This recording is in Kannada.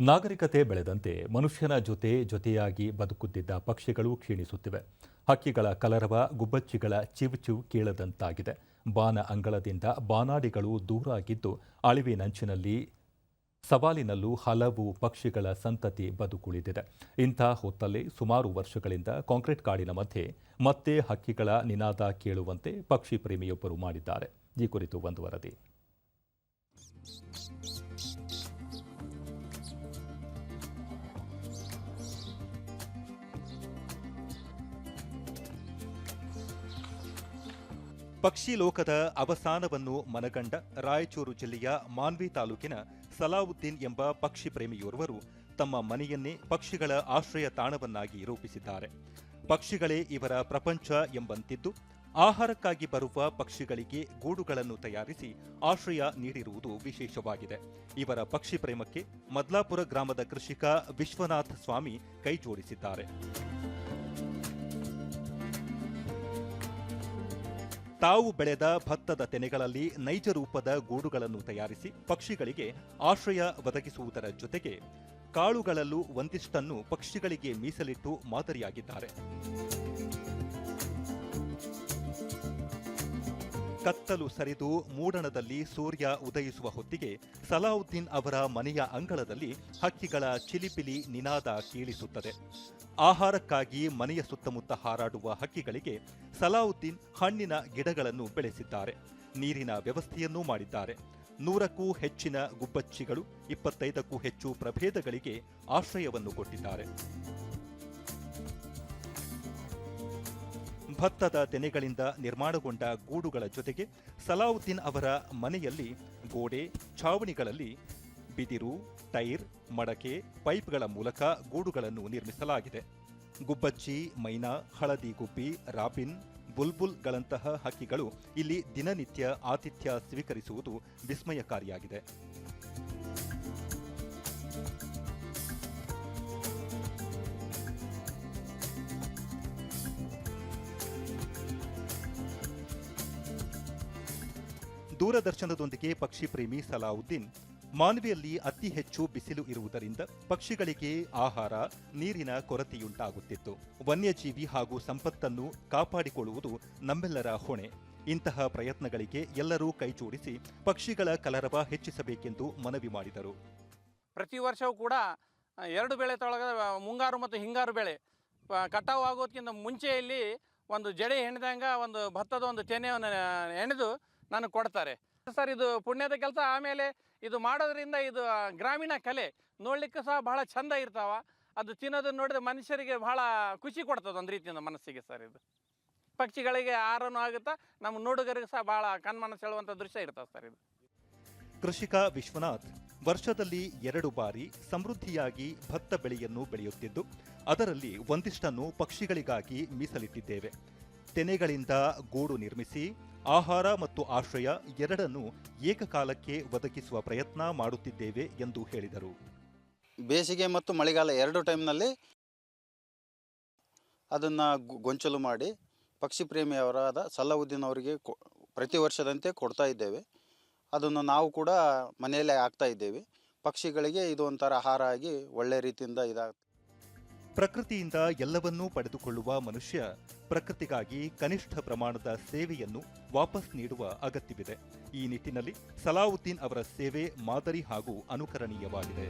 ನಾಗರಿಕತೆ ಬೆಳೆದಂತೆ ಮನುಷ್ಯನ ಜೊತೆಯಾಗಿ ಬದುಕುತ್ತಿದ್ದ ಪಕ್ಷಿಗಳು ಕ್ಷೀಣಿಸುತ್ತಿವೆ. ಹಕ್ಕಿಗಳ ಕಲರವ, ಗುಬ್ಬಚ್ಚಿಗಳ ಚಿವುಚಿವು ಕೇಳದಂತಾಗಿದೆ. ಬಾನ ಅಂಗಳದಿಂದ ಬಾನಾಡಿಗಳು ದೂರಾಗಿದ್ದು ಅಳಿವಿನಂಚಿನಲ್ಲಿ ಸವಾಲಿನಲ್ಲೂ ಹಲವು ಪಕ್ಷಿಗಳ ಸಂತತಿ ಬದುಕುಳಿದಿದೆ. ಇಂಥ ಹೊತ್ತಲ್ಲೇ ಸುಮಾರು ವರ್ಷಗಳಿಂದ ಕಾಂಕ್ರೀಟ್ ಕಾಡಿನ ಮಧ್ಯೆ ಮತ್ತೆ ಹಕ್ಕಿಗಳ ನಿನಾದ ಕೇಳುವಂತೆ ಪಕ್ಷಿ ಪ್ರೇಮಿಯೊಬ್ಬರು ಮಾಡಿದ್ದಾರೆ. ಈ ಕುರಿತು ಒಂದು ವರದಿ. ಪಕ್ಷಿ ಲೋಕದ ಅವಸಾನವನ್ನು ಮನಗಂಡ ರಾಯಚೂರು ಜಿಲ್ಲೆಯ ಮಾನ್ವಿ ತಾಲೂಕಿನ ಸಲಾವುದ್ದೀನ್ ಎಂಬ ಪಕ್ಷಿ ಪ್ರೇಮಿಯೋರ್ವರು ತಮ್ಮ ಮನೆಯನ್ನೇ ಪಕ್ಷಿಗಳ ಆಶ್ರಯ ತಾಣವನ್ನಾಗಿ ರೂಪಿಸಿದ್ದಾರೆ. ಪಕ್ಷಿಗಳೇ ಇವರ ಪ್ರಪಂಚ ಎಂಬಂತಿದ್ದು, ಆಹಾರಕ್ಕಾಗಿ ಬರುವ ಪಕ್ಷಿಗಳಿಗೆ ಗೂಡುಗಳನ್ನು ತಯಾರಿಸಿ ಆಶ್ರಯ ನೀಡಿರುವುದು ವಿಶೇಷವಾಗಿದೆ. ಇವರ ಪಕ್ಷಿ ಪ್ರೇಮಕ್ಕೆ ಮದ್ಲಾಪುರ ಗ್ರಾಮದ ಕೃಷಿಕ ವಿಶ್ವನಾಥ ಸ್ವಾಮಿ ಕೈಜೋಡಿಸಿದ್ದಾರೆ. ತಾವು ಬೆಳೆದ ಭತ್ತದ ತೆನೆಗಳಲ್ಲಿ ನೈಜ ರೂಪದ ಗೂಡುಗಳನ್ನು ತಯಾರಿಸಿ ಪಕ್ಷಿಗಳಿಗೆ ಆಶ್ರಯ ಒದಗಿಸುವುದರ ಜೊತೆಗೆ ಕಾಳುಗಳಲ್ಲೂ ಒಂದಿಷ್ಟನ್ನು ಪಕ್ಷಿಗಳಿಗೆ ಮೀಸಲಿಟ್ಟು ಮಾದರಿಯಾಗಿದ್ದಾರೆ. ಕತ್ತಲು ಸರಿದು ಮೂಡಣದಲ್ಲಿ ಸೂರ್ಯ ಉದಯಿಸುವ ಹೊತ್ತಿಗೆ ಸಲಾವುದ್ದೀನ್ ಅವರ ಮನೆಯ ಅಂಗಳದಲ್ಲಿ ಹಕ್ಕಿಗಳ ಚಿಲಿಪಿಲಿ ನಿನಾದ ಕೇಳಿಸುತ್ತದೆ. ಆಹಾರಕ್ಕಾಗಿ ಮನೆಯ ಸುತ್ತಮುತ್ತ ಹಾರಾಡುವ ಹಕ್ಕಿಗಳಿಗೆ ಸಲಾವುದ್ದೀನ್ ಹಣ್ಣಿನ ಗಿಡಗಳನ್ನು ಬೆಳೆಸಿದ್ದಾರೆ. ನೀರಿನ ವ್ಯವಸ್ಥೆಯನ್ನೂ ಮಾಡಿದ್ದಾರೆ. 100ಕ್ಕೂ ಹೆಚ್ಚಿನ ಗುಬ್ಬಚ್ಚಿಗಳು, 25ಕ್ಕೂ ಹೆಚ್ಚು ಪ್ರಭೇದಗಳಿಗೆ ಆಶ್ರಯವನ್ನು ಕೊಟ್ಟಿದ್ದಾರೆ. ಭತ್ತದ ತೆನೆಗಳಿಂದ ನಿರ್ಮಾಣಗೊಂಡ ಗೂಡುಗಳ ಜೊತೆಗೆ ಸಲಾವುದ್ದೀನ್ ಅವರ ಮನೆಯಲ್ಲಿ ಗೋಡೆ, ಛಾವಣಿಗಳಲ್ಲಿ ಬಿದಿರು, ಟೈರ್, ಮಡಕೆ, ಪೈಪ್ಗಳ ಮೂಲಕ ಗೂಡುಗಳನ್ನು ನಿರ್ಮಿಸಲಾಗಿದೆ. ಗುಬ್ಬಚ್ಚಿ, ಮೈನಾ, ಹಳದಿ ಗುಬ್ಬಿ, ರಾಬಿನ್, ಬುಲ್ಬುಲ್ಗಳಂತಹ ಹಕ್ಕಿಗಳು ಇಲ್ಲಿ ದಿನನಿತ್ಯ ಆತಿಥ್ಯ ಸ್ವೀಕರಿಸುವುದು ವಿಸ್ಮಯಕಾರಿಯಾಗಿದೆ. ದೂರದರ್ಶನದೊಂದಿಗೆ ಪಕ್ಷಿ ಪ್ರೇಮಿ ಸಲಾವುದ್ದೀನ್, ಮಾನ್ವಿಯಲ್ಲಿ ಅತಿ ಹೆಚ್ಚು ಬಿಸಿಲು ಇರುವುದರಿಂದ ಪಕ್ಷಿಗಳಿಗೆ ಆಹಾರ, ನೀರಿನ ಕೊರತೆಯುಂಟಾಗುತ್ತಿತ್ತು. ವನ್ಯಜೀವಿ ಹಾಗೂ ಸಂಪತ್ತನ್ನು ಕಾಪಾಡಿಕೊಳ್ಳುವುದು ನಮ್ಮೆಲ್ಲರ ಹೊಣೆ. ಇಂತಹ ಪ್ರಯತ್ನಗಳಿಗೆ ಎಲ್ಲರೂ ಕೈಜೋಡಿಸಿ ಪಕ್ಷಿಗಳ ಕಲರವ ಹೆಚ್ಚಿಸಬೇಕೆಂದು ಮನವಿ ಮಾಡಿದರು. ಪ್ರತಿ ವರ್ಷವೂ ಕೂಡ 2 ಬೆಳೆ ತೊಳಗ ಮುಂಗಾರು ಮತ್ತು ಹಿಂಗಾರು ಬೆಳೆ ಕಟಾವು ಆಗೋದಕ್ಕಿಂತ ಮುಂಚೆಯಲ್ಲಿ ಒಂದು ಜಡೆ ಹೆಣೆದಂಗ ಒಂದು ಭತ್ತದ ಒಂದು ತೆನೆಯನ್ನು ಹೆಣೆದು ನನಗೆ ಕೊಡ್ತಾರೆ ಸರ್. ಇದು ಪುಣ್ಯದ ಕೆಲಸ. ಆಮೇಲೆ ಇದು ಮಾಡೋದ್ರಿಂದ ಇದು ಗ್ರಾಮೀಣ ಕಲೆ ನೋಡ್ಲಿಕ್ಕೆ ಸಹ ಬಹಳ ಚಂದ ಇರ್ತಾವ. ಅದು ತಿನ್ನೋದನ್ನ ನೋಡಿದ್ರೆ ಮನುಷ್ಯರಿಗೆ ಬಹಳ ಖುಷಿ ಕೊಡ್ತದೆ ಒಂದು ರೀತಿಯಿಂದ ಮನಸ್ಸಿಗೆ ಸರ್. ಇದು ಪಕ್ಷಿಗಳಿಗೆ ಆಹಾರನೂ ಆಗುತ್ತಾ, ನಮ್ಮ ನೋಡುಗರಿಗೆ ಸಹ ಬಹಳ ಕಣ್ಮನ ಸೆಳೆಯುವಂಥ ದೃಶ್ಯ ಇರ್ತದೆ ಸರ್. ಇದು ಕೃಷಿಕ ವಿಶ್ವನಾಥ್ ವರ್ಷದಲ್ಲಿ 2 ಬಾರಿ ಸಮೃದ್ಧಿಯಾಗಿ ಭತ್ತ ಬೆಳೆಯನ್ನು ಬೆಳೆಯುತ್ತಿದ್ದು, ಅದರಲ್ಲಿ ಒಂದಿಷ್ಟನ್ನು ಪಕ್ಷಿಗಳಿಗಾಗಿ ಮೀಸಲಿಟ್ಟಿದ್ದೇವೆ. ತೆನೆಗಳಿಂದ ಗೂಡು ನಿರ್ಮಿಸಿ ಆಹಾರ ಮತ್ತು ಆಶ್ರಯ ಎರಡನ್ನೂ ಏಕಕಾಲಕ್ಕೆ ಒದಗಿಸುವ ಪ್ರಯತ್ನ ಮಾಡುತ್ತಿದ್ದೇವೆ ಎಂದು ಹೇಳಿದರು. ಬೇಸಿಗೆ ಮತ್ತು ಮಳೆಗಾಲ 2 ಟೈಮ್ನಲ್ಲಿ ಅದನ್ನು ಗೊಂಚಲು ಮಾಡಿ ಪಕ್ಷಿ ಪ್ರೇಮಿಯವರಾದ ಸಲಾವುದ್ದೀನ್ ಅವರಿಗೆ ಪ್ರತಿ ವರ್ಷದಂತೆ ಕೊಡ್ತಾ ಇದ್ದೇವೆ. ಅದನ್ನು ನಾವು ಕೂಡ ಮನೆಯಲ್ಲೇ ಹಾಕ್ತಾ ಇದ್ದೇವೆ. ಪಕ್ಷಿಗಳಿಗೆ ಇದು ಒಂಥರ ಆಹಾರ ಆಗಿ ಒಳ್ಳೆ ರೀತಿಯಿಂದ ಇದಾಗ್ತದೆ. ಪ್ರಕೃತಿಯಿಂದ ಎಲ್ಲವನ್ನೂ ಪಡೆದುಕೊಳ್ಳುವ ಮನುಷ್ಯ ಪ್ರಕೃತಿಗಾಗಿ ಕನಿಷ್ಠ ಪ್ರಮಾಣದ ಸೇವೆಯನ್ನು ವಾಪಸ್ ನೀಡುವ ಅಗತ್ಯವಿದೆ. ಈ ನಿಟ್ಟಿನಲ್ಲಿ ಸಲಾವುದ್ದೀನ್ ಅವರ ಸೇವೆ ಮಾದರಿ ಹಾಗೂ ಅನುಕರಣೀಯವಾಗಿದೆ.